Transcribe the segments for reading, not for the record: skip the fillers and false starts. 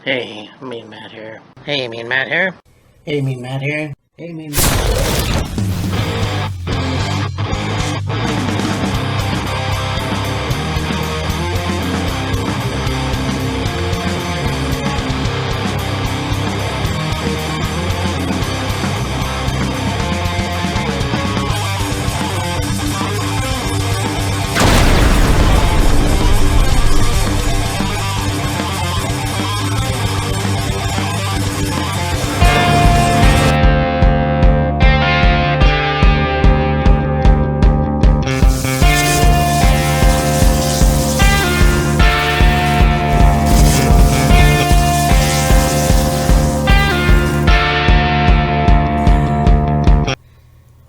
Hey, Mean Matt here. Hey, Mean Matt here. Hey, Mean Matt here. Hey, Mean Matt.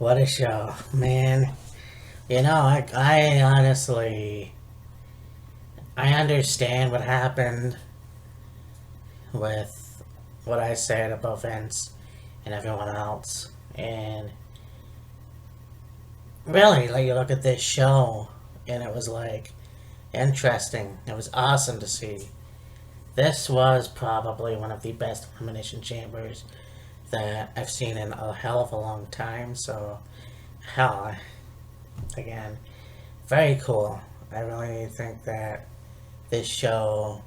What a show, man. You know, I honestly, I understand what happened with what I said about Vince and everyone else. And really, like, you look at this show, and it was like interesting. It was awesome to see. This was probably one of the best Elimination Chambers that I've seen in a hell of a long time. So, hell, again, very cool. I really think that this show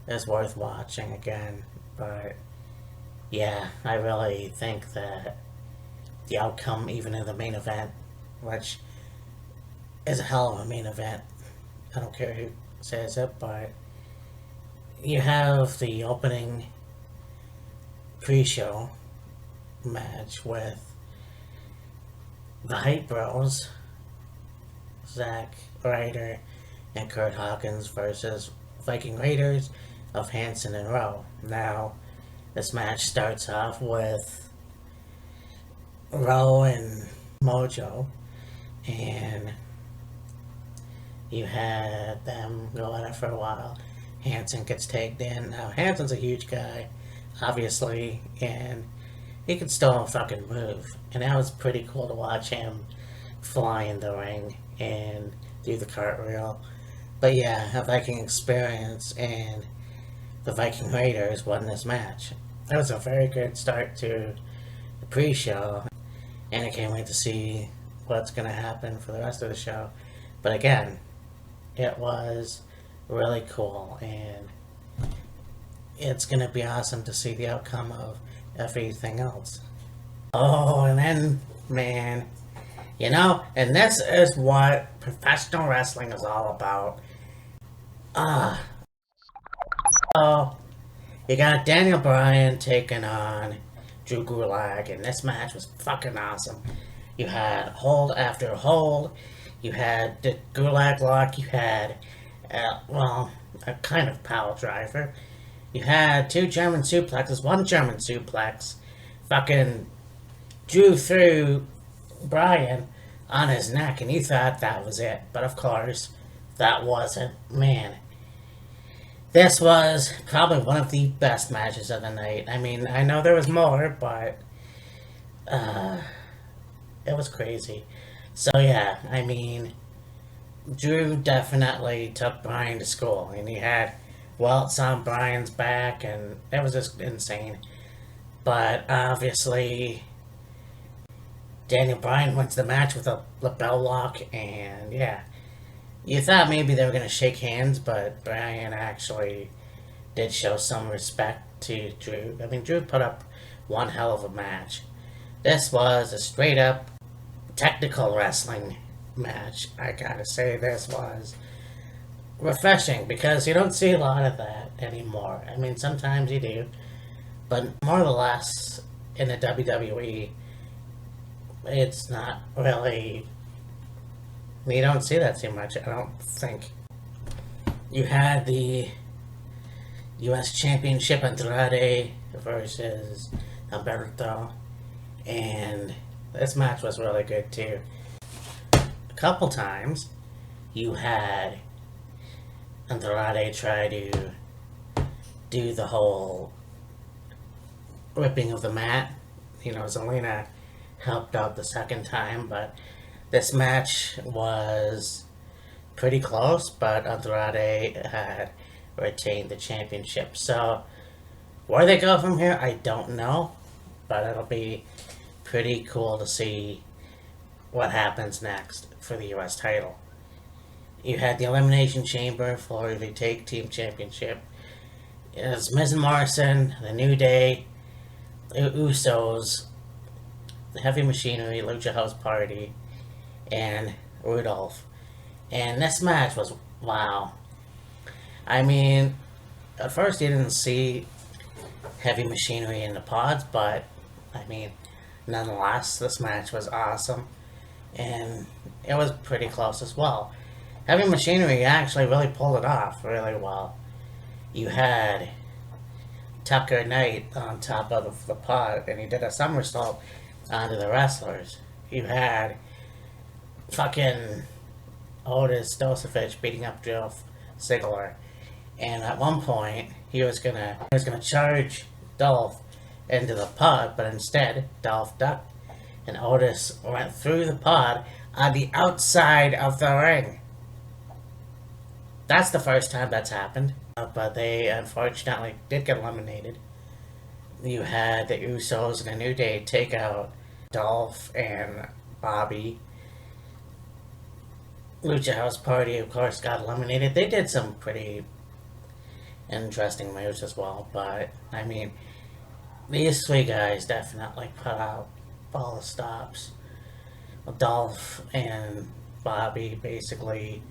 is worth watching again. But yeah, I really think that the outcome, even in the main event, which is a hell of a main event, I don't care who says it, but you have the opening pre-show match with the Hype Bros, Zack Ryder and Kurt Hawkins versus Viking Raiders of Hanson and Rowe. Now, this match starts off with Rowe and Mojo, and you had them go at it for a while. Hanson gets tagged in. Now, Hanson's a huge guy, obviously, and he could still fucking move. And that was pretty cool to watch him fly in the ring and do the cartwheel. But yeah, a Viking experience, and the Viking Raiders won this match. That was a very good start to the pre-show, and I can't wait to see what's going to happen for the rest of the show. But again, it was really cool, and it's gonna be awesome to see the outcome of everything else. Oh, and then, man, you know, and this is what professional wrestling is all about. Oh, you got Daniel Bryan taking on Drew Gulak, and this match was fucking awesome. You had hold after hold. You had the Gulak lock. You had a kind of power driver. You had two German suplexes, one German suplex. Fucking Drew threw Bryan on his neck, and you thought that was it. But of course, that wasn't. Man, this was probably one of the best matches of the night. I mean, I know there was more, but it was crazy. So yeah, I mean, Drew definitely took Bryan to school, and he had welts on Bryan's back, and it was just insane. But obviously, Daniel Bryan wins the match with a lapel lock, and yeah, you thought maybe they were going to shake hands, but Bryan actually did show some respect to Drew. I mean, Drew put up one hell of a match. This was a straight up technical wrestling match. I gotta say, this was refreshing because you don't see a lot of that anymore. I mean, sometimes you do, but more or less in the WWE, it's not really. We don't see that too much, I don't think. You had the U.S. Championship Andrade versus Alberto, and this match was really good too. A couple times, you had Andrade try to do the whole ripping of the mat. You know, Zelina helped out the second time, but this match was pretty close, but Andrade had retain the championship. So where they go from here, I don't know, but it'll be pretty cool to see what happens next for the U.S. title. You had the Elimination Chamber for the Tag Team Championship. It's Miz and Morrison, The New Day, the Usos, the Heavy Machinery, Lucha House Party, and Rudolph. And this match was wow. I mean, at first you didn't see Heavy Machinery in the pods, but I mean, nonetheless, this match was awesome. And it was pretty close as well. Heavy Machinery actually really pulled it off really well. You had Tucker Knight on top of the pod, and he did a somersault onto the wrestlers. You had fucking Otis Dosovich beating up Joe Ziggler, and at one point he was gonna charge Dolph into the pod, but instead Dolph ducked, and Otis went through the pod on the outside of the ring. That's the first time that's happened, but they unfortunately did get eliminated. You had the Usos and the New Day take out Dolph and Bobby. Lucha House Party, of course, got eliminated. They did some pretty interesting moves as well, but I mean, these three guys definitely put out all the stops. Dolph and Bobby basically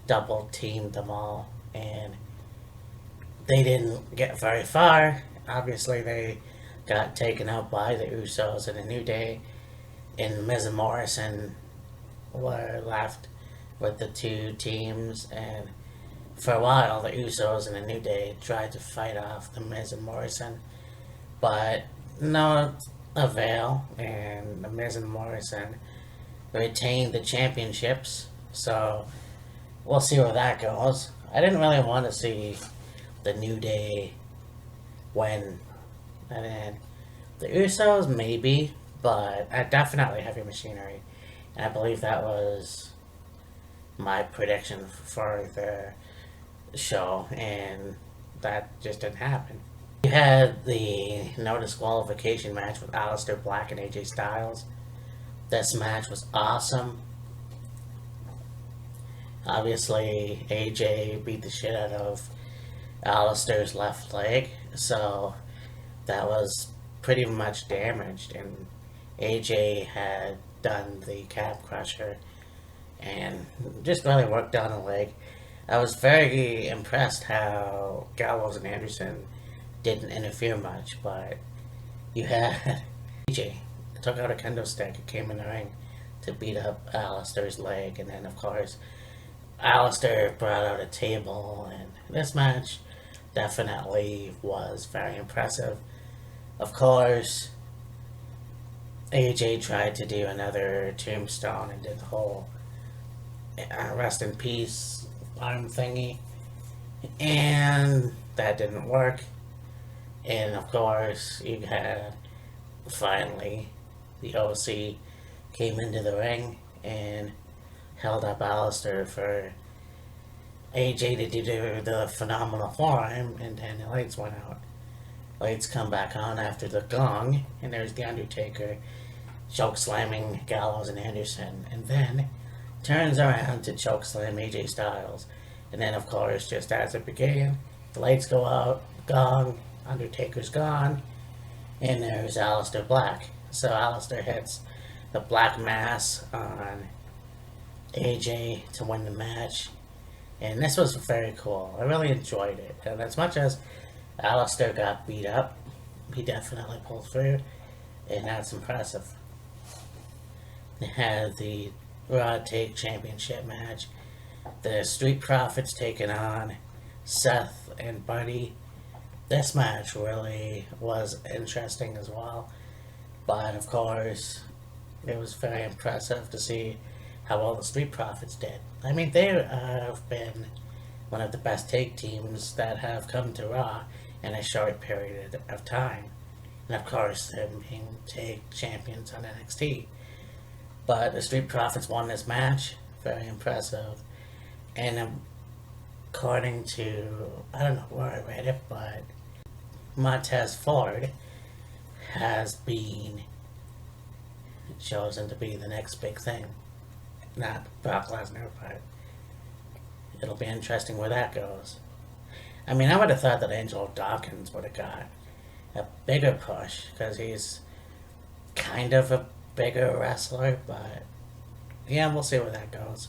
double teamed them all, and they didn't get very far. Obviously, they got taken out by the Usos and the New Day, and Miz and Morrison were left with the two teams, and for a while the Usos and the New Day tried to fight off the Miz and Morrison, but no avail, and the Miz and Morrison retained the championships. So we'll see where that goes. I didn't really want to see the New Day win, and then the Usos maybe, but I definitely Heavy Machinery, and I believe that was my prediction for the show, and that just didn't happen. You had the no disqualification match with Aleister Black and AJ Styles. This match was awesome. Obviously, AJ beat the shit out of Aleister's left leg, so that was pretty much damaged, and AJ had done the calf crusher and just really worked on the leg. I was very impressed how Gallows and Anderson didn't interfere much, but you had AJ took out a kendo stick and came in the ring to beat up Aleister's leg, and then of course Aleister brought out a table, and this match definitely was very impressive. Of course, AJ tried to do another tombstone and did the whole rest in peace arm thingy, and that didn't work. And of course, you had finally the OC came into the ring and held up Aleister for AJ to do the phenomenal forearm, and then the lights went out. Lights come back on after the gong, and there's the Undertaker choke slamming Gallows and Anderson, and then turns around to choke slam AJ Styles. And then of course, just as it began, the lights go out, gong, Undertaker's gone, and there's Aleister Black. So Aleister hits the Black Mass on AJ to win the match, and this was very cool. I really enjoyed it, and as much as Aleister got beat up, he definitely pulled through, and that's impressive. They had the Raw Tag Championship match. The Street Profits taking on Seth and Buddy. This match really was interesting as well, but of course it was very impressive to see how well the Street Profits did. I mean, they have been one of the best tag teams that have come to Raw in a short period of time, and of course them being tag champions on NXT. But the Street Profits won this match, very impressive, and of according to, I don't know where I read it, but Montez Ford has been chosen to be the next big thing. Not Brock Lesnar, but it'll be interesting where that goes. I mean, I would have thought that Angelo Dawkins would have got a bigger push because he's kind of a bigger wrestler, but yeah, we'll see where that goes.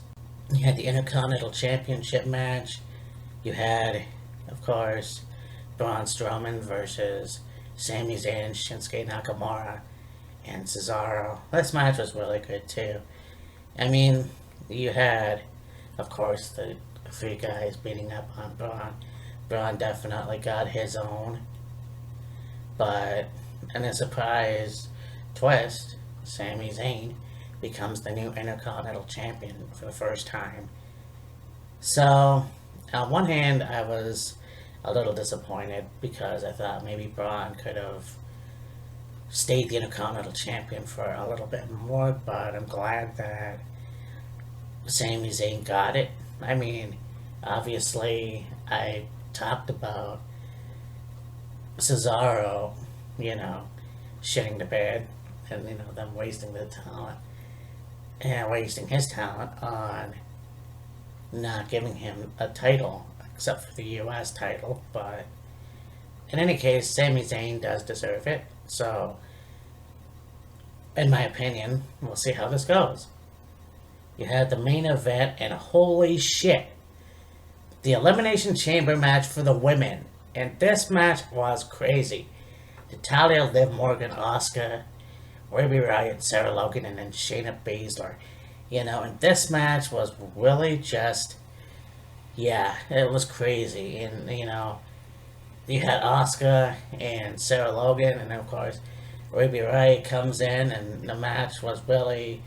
You had the Intercontinental Championship match. You had, of course, Braun Strowman versus Sami Zayn, Shinsuke Nakamura, and Cesaro. This match was really good too. I mean, you had, of course, the three guys beating up on Braun. Braun definitely got his own. But, in a surprise twist, Sami Zayn becomes the new Intercontinental Champion for the first time. So, on one hand, I was a little disappointed because I thought maybe Braun could have stayed the Intercontinental Champion for a little bit more, but I'm glad that Sami Zayn got it. I mean, obviously, I talked about Cesaro, shitting the bed and, them wasting their talent and wasting his talent on not giving him a title, except for the US title, but in any case, Sami Zayn does deserve it, so in my opinion, we'll see how this goes. You had the main event, and holy shit, the Elimination Chamber match for the women, and this match was crazy. Natalya, Liv Morgan, Asuka, Ruby Riott, Sarah Logan, and then Shayna Baszler. And this match was really just, it was crazy. And, you had Asuka and Sarah Logan, and of course, Ruby Riott comes in, and the match was really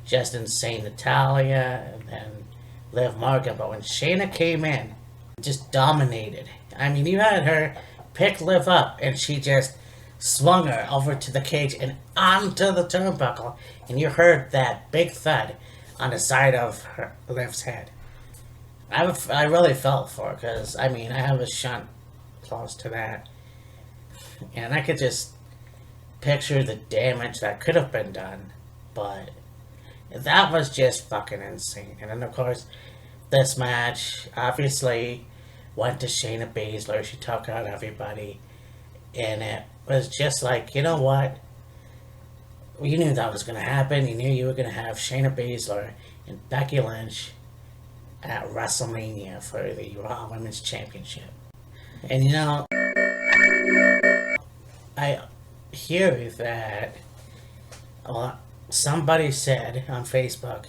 just insane. Natalya, and then Liv Morgan. But when Shayna came in, just dominated. I mean, you had her pick Liv up, and she just swung her over to the cage and onto the turnbuckle, and you heard that big thud on the side of Liv's head. I really felt for her, because, I mean, I have a shunt close to that, and I could just picture the damage that could have been done, but that was just fucking insane. And then, of course, this match obviously went to Shayna Baszler. She took out everybody, and it was just like, you know what? You knew that was going to happen. You knew you were going to have Shayna Baszler and Becky Lynch at WrestleMania for the Raw Women's Championship. And I hear that somebody said on Facebook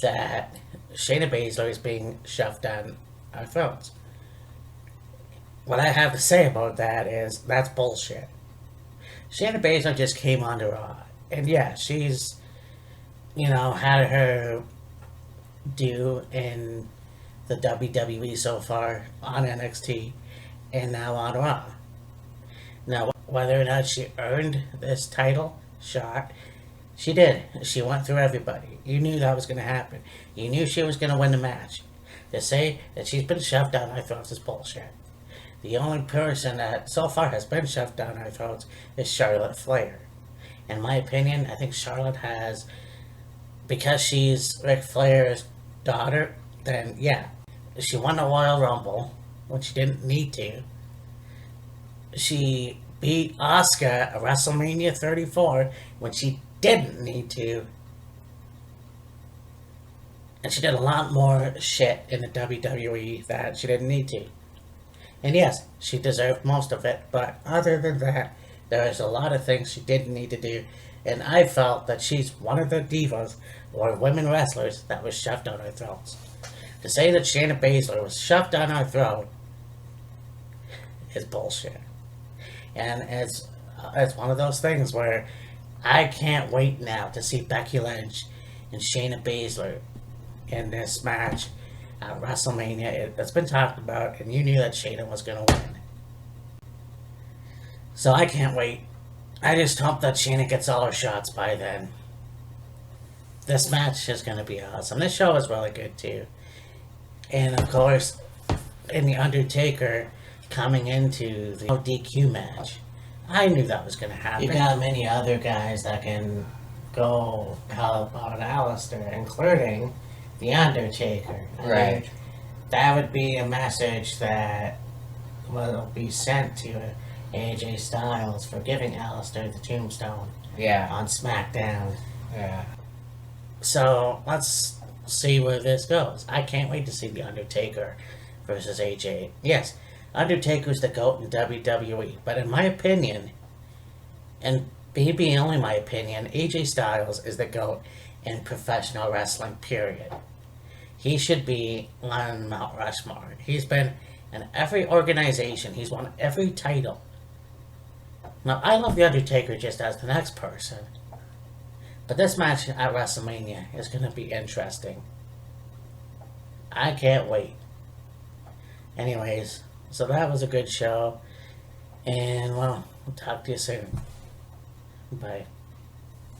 that Shayna Baszler is being shoved down our throats. What I have to say about that is that's bullshit. Shayna Baszler just came on to Raw, and she's had her due in the WWE so far on NXT and now on Raw. Now, whether or not she earned this title shot, she did. She went through everybody. You knew that was going to happen. You knew she was going to win the match. To say that she's been shoved down our throats is bullshit. The only person that so far has been shoved down our throats is Charlotte Flair. In my opinion, I think Charlotte has, because she's Ric Flair's daughter, then she won the Royal Rumble when she didn't need to. She beat Asuka at WrestleMania 34 when she didn't need to. And she did a lot more shit in the WWE that she didn't need to. And yes, she deserved most of it, but other than that, there's a lot of things she didn't need to do. And I felt that she's one of the divas, or women wrestlers, that was shoved down our throats. To say that Shayna Baszler was shoved down our throat is bullshit. And it's one of those things where I can't wait now to see Becky Lynch and Shayna Baszler in this match at WrestleMania. It's been talked about, and you knew that Shayna was going to win. So I can't wait. I just hope that Shayna gets all her shots by then. This match is going to be awesome. This show is really good too. And of course, and The Undertaker coming into the DQ match. I knew that was going to happen. You got many other guys that can go help out Alistair, including The Undertaker. Right. That would be a message that will be sent to AJ Styles for giving Alistair the tombstone Yeah. on SmackDown. Yeah. So let's see where this goes. I can't wait to see The Undertaker versus AJ. Yes, Undertaker's the GOAT in WWE, but in my opinion, and maybe only my opinion, AJ Styles is the GOAT in professional wrestling, period. He should be on Mount Rushmore. He's been in every organization. He's won every title. Now, I love The Undertaker just as the next person. But this match at WrestleMania is going to be interesting. I can't wait. Anyways, so that was a good show. And, well, I'll talk to you soon. Bye.